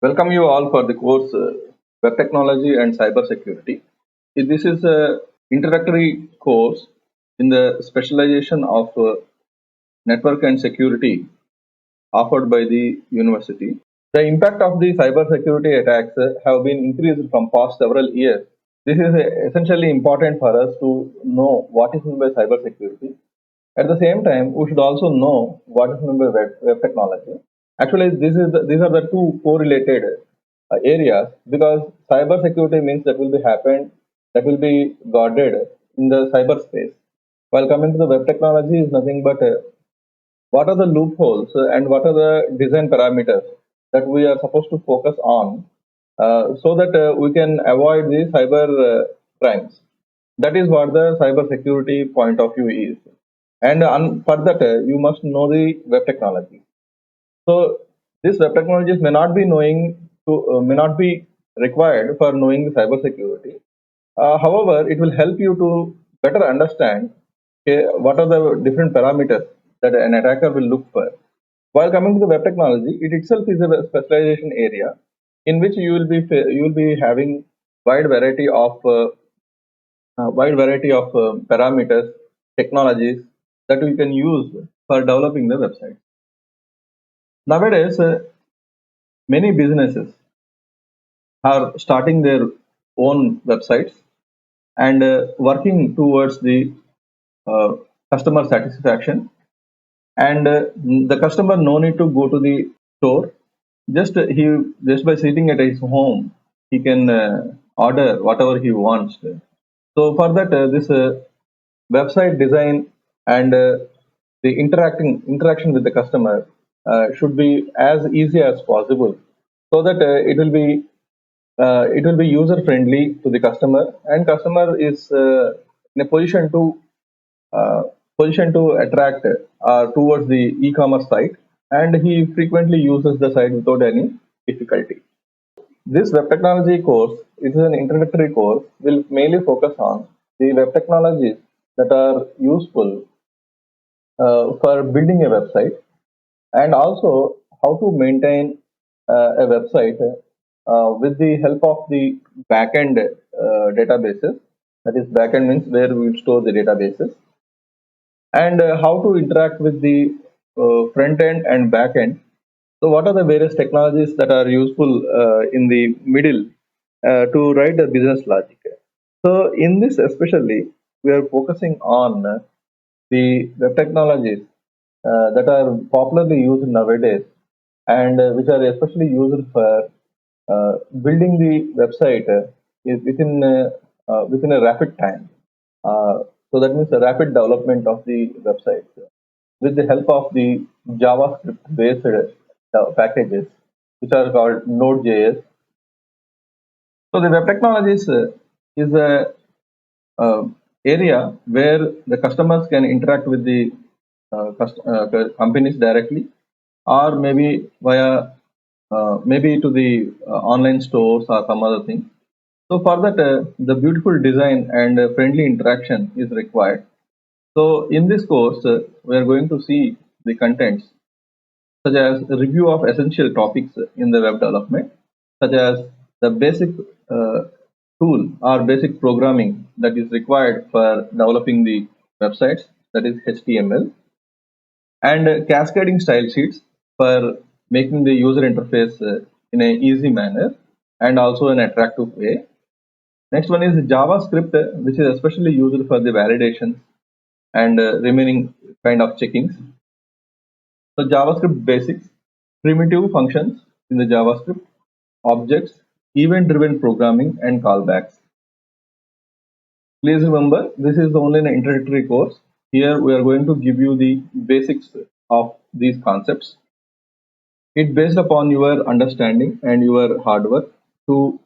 Welcome you all for the course Web Technology and Cyber Security. This is a introductory course in the specialization of network and security offered by the university. The impact of the cyber security attacks have been increased from past several years. This is essentially important for us to know what is meant by cyber security. At the same time, we should also know what is meant by web technology. Actually, these are the two correlated areas because cyber security means that will be guarded in the cyberspace. While coming to the web technology is nothing but what are the loopholes and what are the design parameters that we are supposed to focus on so that we can avoid the cyber crimes. That is what the cyber security point of view is. And for that, you must know the web technology. So these web technologies may not be required for knowing the cyber security. However, it will help you to better understand what are the different parameters that an attacker will look for. While coming to the web technology, it itself is a specialization area in which you will be having wide variety of parameters, technologies that we can use for developing the website. Nowadays, many businesses are starting their own websites and working towards the uh, customer satisfaction. And the customer no need to go to the store. Just by sitting at his home, he can order whatever he wants. So for that, this website design and the interaction with the customer should be as easy as possible, so that it will be user friendly to the customer, and customer is in a uh, position to attract towards the e-commerce site, and he frequently uses the site without any difficulty. This web technology course, it is an introductory course, will mainly focus on the web technologies that are useful for building a website, and also how to maintain a website with the help of the backend databases. That is, backend means where we will store the databases, and how to interact with the front end and back end. So, what are the various technologies that are useful in the middle to write the business logic? So, in this especially, we are focusing on the web technologies that are popularly used nowadays, and which are especially used for building the website within a rapid time. So that means a rapid development of the website with the help of the JavaScript based packages, which are called Node.js. So the web technologies is a uh, area where the customers can interact with the companies directly, or maybe to the online stores or some other thing. So for that, the beautiful design and friendly interaction is required. So in this course, we are going to see the contents such as a review of essential topics in the web development, such as the basic uh, tool or basic programming that is required for developing the websites, that is HTML, and cascading style sheets for making the user interface in a easy manner and also an attractive way. Next one is JavaScript, which is especially used for the validation and remaining kind of checkings. So JavaScript basics, primitive functions in the JavaScript, objects, event-driven programming, and callbacks. Please remember, this is only an introductory course. Here we are going to give you the basics of these concepts. It based upon your understanding and your hard work to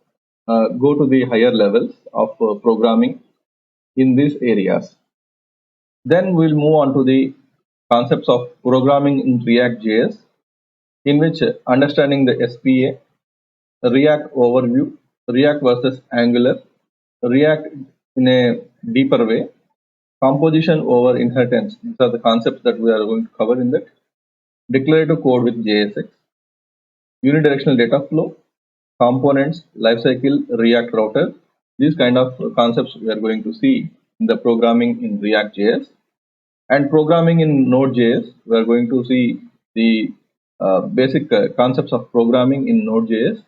go to the higher levels of programming in these areas. Then we'll move on to the concepts of programming in React.js, in which understanding the SPA, React overview, React versus Angular, React in a deeper way, composition over inheritance. These are the concepts that we are going to cover in that. Declarative code with JSX, unidirectional data flow, components, lifecycle, React router. These kind of concepts we are going to see in the programming in React.js. And programming in Node.js, we are going to see the basic concepts of programming in Node.js,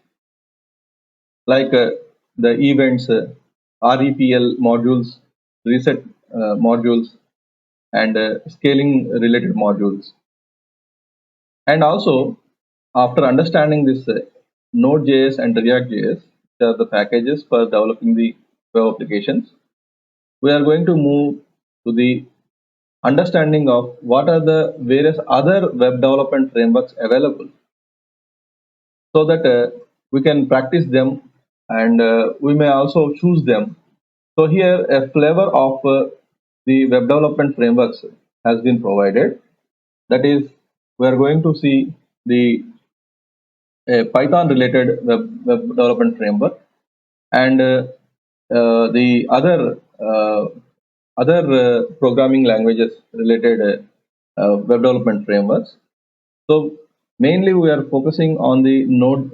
like the events, REPL modules, reset modules, and scaling related modules. And also, after understanding this Node.js and React.js, which are the packages for developing the web applications, we are going to move to the understanding of what are the various other web development frameworks available, so that we can practice them, and we may also choose them. So here a flavor of the web development frameworks has been provided. That is, we are going to see the Python related web development framework, and the other programming languages related web development frameworks. So mainly we are focusing on the Node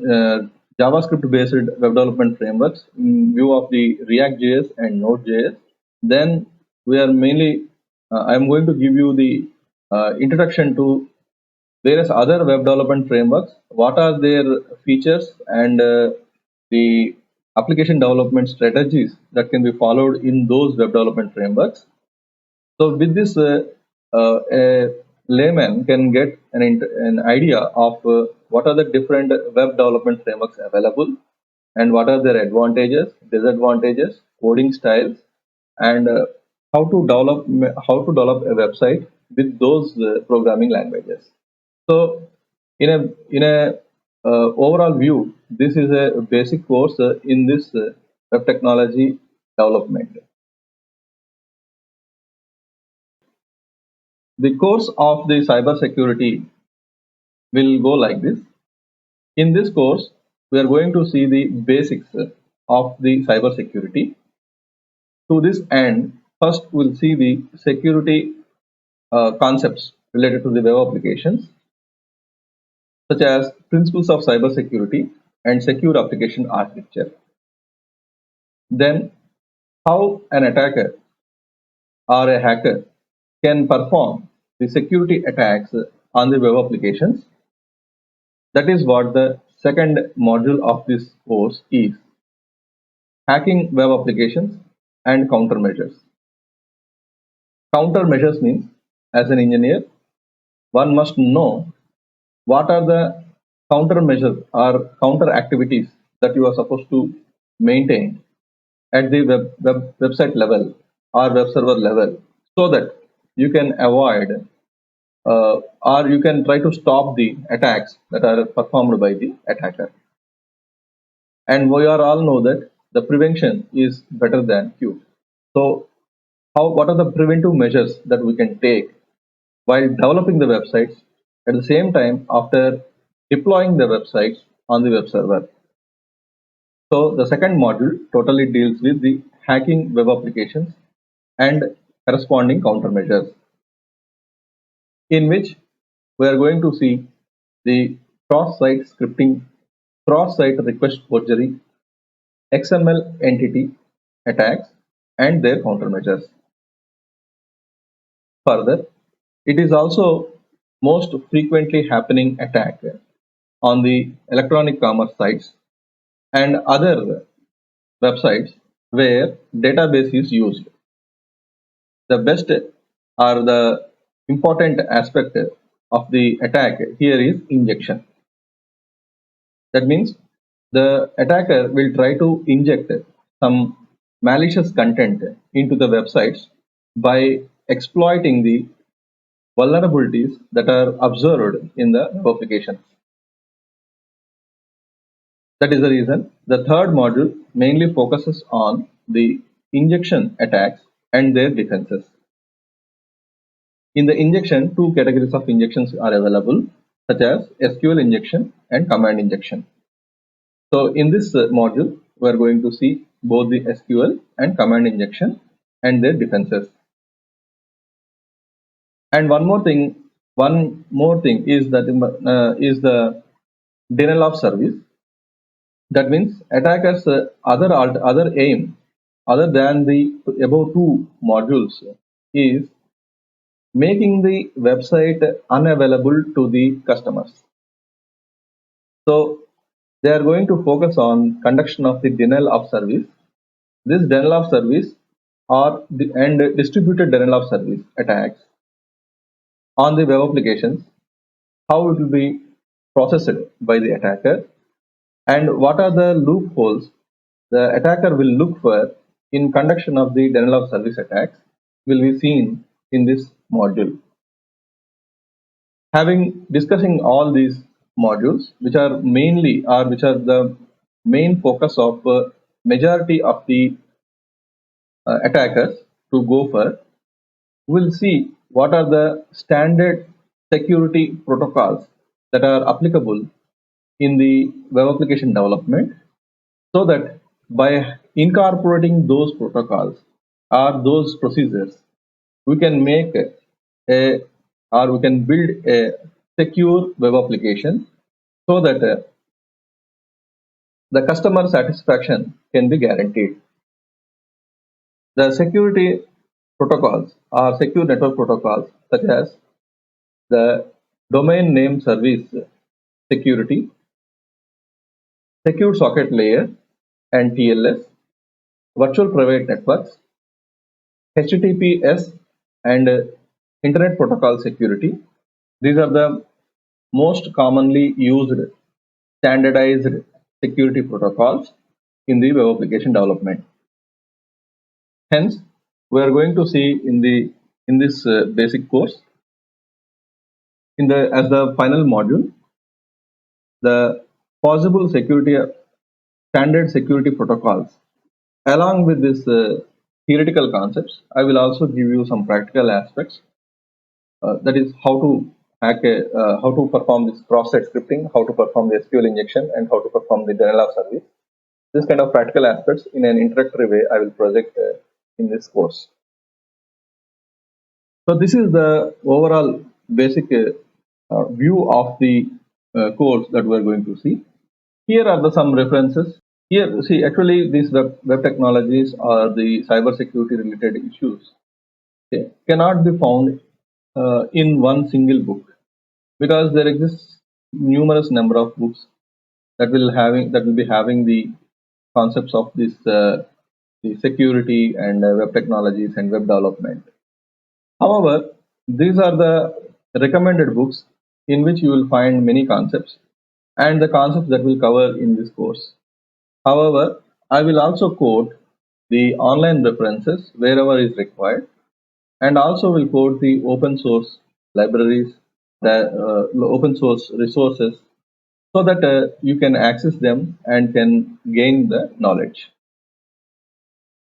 JavaScript based web development frameworks in view of the React.js and Node.js. Then we are mainly I am going to give you the introduction to various other web development frameworks, what are their features, and the application development strategies that can be followed in those web development frameworks. So with this, a layman can get an idea of what are the different web development frameworks available, and what are their advantages, disadvantages, coding styles, and how to develop a website with those programming languages. So in a overall view, this is a basic course in this web technology development. The course of the cybersecurity will go like this. In this course, we are going to see the basics of the cybersecurity. To this end, first we'll see the security concepts related to the web applications, such as principles of cybersecurity and secure application architecture. Then, how an attacker or a hacker can perform the security attacks on the web applications. That is what the second module of this course is: hacking web applications and countermeasures. Countermeasures means, as an engineer, one must know what are the countermeasures or counter activities that you are supposed to maintain at the website level or web server level, so that you can avoid or you can try to stop the attacks that are performed by the attacker. And we are all know that the prevention is better than cure. So what are the preventive measures that we can take while developing the websites, at the same time after deploying the websites on the web server? So the second module totally deals with the hacking web applications and corresponding countermeasures, in which we are going to see the cross-site scripting, cross-site request forgery, XML entity attacks, and their countermeasures. Further, it is also most frequently happening attack on the electronic commerce sites and other websites where database is used. The best or the important aspect of the attack here is injection. That means the attacker will try to inject some malicious content into the websites by exploiting the vulnerabilities that are observed in the web applications. That is the reason the third module mainly focuses on the injection attacks and their defenses. In the injection, two categories of injections are available, such as SQL injection and command injection. So in this module, we are going to see both the SQL and command injection and their defenses. And one more thing is that is the denial of service. That means attackers' other aim, other than the above two modules, is making the website unavailable to the customers. So they are going to focus on conduction of the denial of service. This denial of service and distributed denial of service attacks on the web applications, how it will be processed by the attacker, and what are the loopholes the attacker will look for in conduction of the denial of service attacks will be seen in this module. Having discussing all these modules, which are the main focus of majority of the attackers to go for, we'll see what are the standard security protocols that are applicable in the web application development, so that by incorporating those protocols or those procedures, we can make a or we can build a secure web application, so that the customer satisfaction can be guaranteed. The security protocols are secure network protocols such as the domain name service security, secure socket layer and TLS, virtual private networks, HTTPS and Internet Protocol security. These are the most commonly used standardized security protocols in the web application development. Hence, we are going to see in this basic course, as the final module, the possible standard security protocols. Along with this theoretical concepts, I will also give you some practical aspects. That is how to perform this cross-site scripting, how to perform the SQL injection, and how to perform the denial of service. This kind of practical aspects in an introductory way I will project in this course. So this is the overall basic view of the course that we are going to see. Here are some references. Here, see, actually these web technologies or the cyber security related issues, okay, cannot be found in one single book, because there exists numerous number of books that will be having the concepts of this the security and web technologies and web development. However, these are the recommended books in which you will find many concepts and the concepts that we'll cover in this course. However, I will also quote the online references wherever is required, and also will quote the open source libraries, the open source resources, so that you can access them and can gain the knowledge.